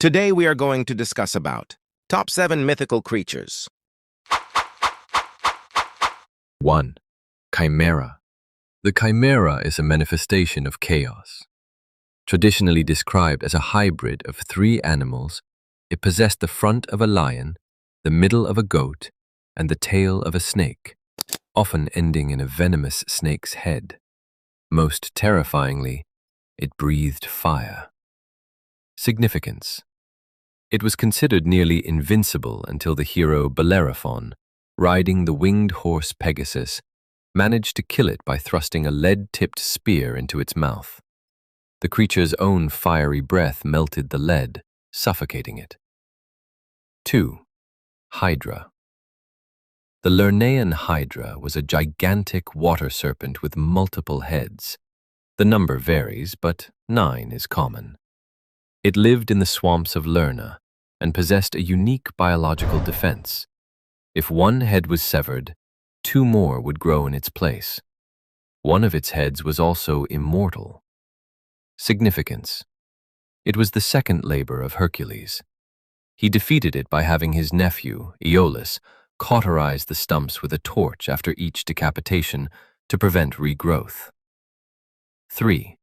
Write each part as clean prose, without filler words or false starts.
Today we are going to discuss about top 7 mythical creatures. 1. Chimera. The chimera is a manifestation of chaos. Traditionally described as a hybrid of 3 animals, it possessed the front of a lion, the middle of a goat, and the tail of a snake, often ending in a venomous snake's head. Most terrifyingly, it breathed fire. Significance. It was considered nearly invincible until the hero Bellerophon, riding the winged horse Pegasus, managed to kill it by thrusting a lead-tipped spear into its mouth. The creature's own fiery breath melted the lead, suffocating it. 2. Hydra. The Lernaean Hydra was a gigantic water serpent with multiple heads. The number varies, but 9 is common. It lived in the swamps of Lerna and possessed a unique biological defense. If one head was severed, 2 more would grow in its place. One of its heads was also immortal. Significance. It was the second labor of Hercules. He defeated it by having his nephew, Aeolus, cauterize the stumps with a torch after each decapitation to prevent regrowth. 3.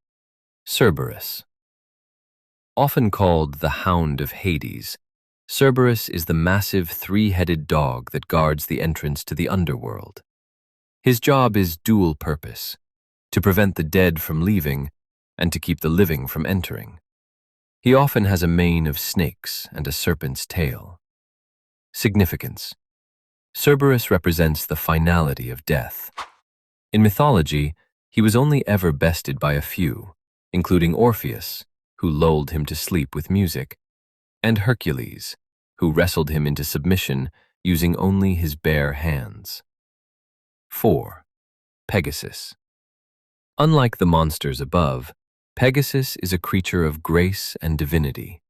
Cerberus. Often called the Hound of Hades, Cerberus is the massive 3-headed dog that guards the entrance to the underworld. His job is dual purpose, to prevent the dead from leaving and to keep the living from entering. He often has a mane of snakes and a serpent's tail. Significance. Cerberus represents the finality of death. In mythology, he was only ever bested by a few, including Orpheus, who lulled him to sleep with music, and Hercules, who wrestled him into submission using only his bare hands. 4. Pegasus. Unlike the monsters above, Pegasus is a creature of grace and divinity.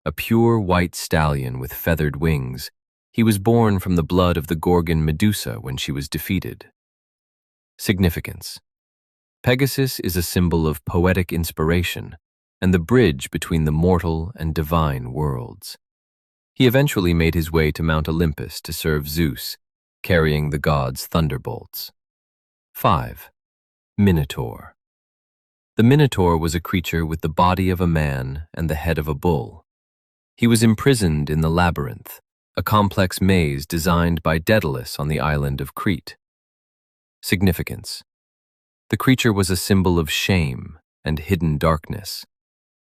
A pure white stallion with feathered wings, he was born from the blood of the Gorgon Medusa when she was defeated. Significance. Pegasus is a symbol of poetic inspiration and the bridge between the mortal and divine worlds. He eventually made his way to Mount Olympus to serve Zeus, carrying the god's thunderbolts. 5. Minotaur. The Minotaur was a creature with the body of a man and the head of a bull. He was imprisoned in the labyrinth, a complex maze designed by Daedalus on the island of Crete. Significance. The creature was a symbol of shame and hidden darkness.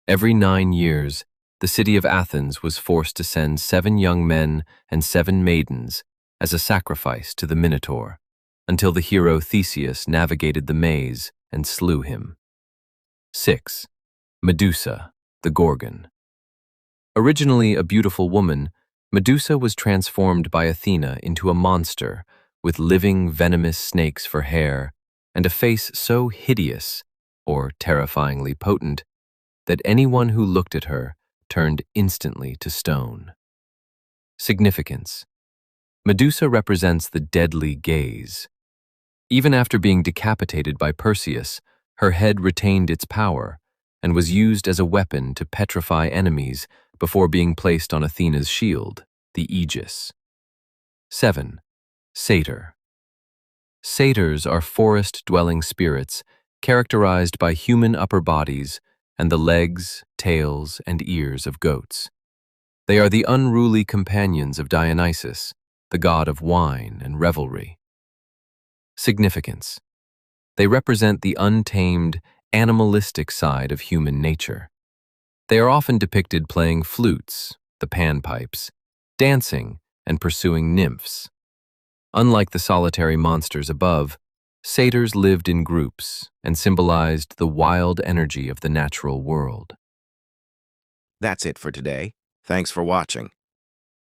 Every 9 years, the city of Athens was forced to send 7 young men and 7 maidens as a sacrifice to the Minotaur, until the hero Theseus navigated the maze and slew him. 6. Medusa, the Gorgon. Originally a beautiful woman, Medusa was transformed by Athena into a monster with living venomous snakes for hair and a face so hideous, or terrifyingly potent, that anyone who looked at her turned instantly to stone. Significance. Medusa represents the deadly gaze. Even after being decapitated by Perseus, her head retained its power and was used as a weapon to petrify enemies before being placed on Athena's shield, the Aegis. 7. Satyr. Satyrs are forest-dwelling spirits characterized by human upper bodies and the legs, tails, and ears of goats. They are the unruly companions of Dionysus, the god of wine and revelry. Significance. They represent the untamed, animalistic side of human nature. They are often depicted playing flutes, the panpipes, dancing, and pursuing nymphs. Unlike the solitary monsters above, satyrs lived in groups and symbolized the wild energy of the natural world. That's it for today. Thanks for watching.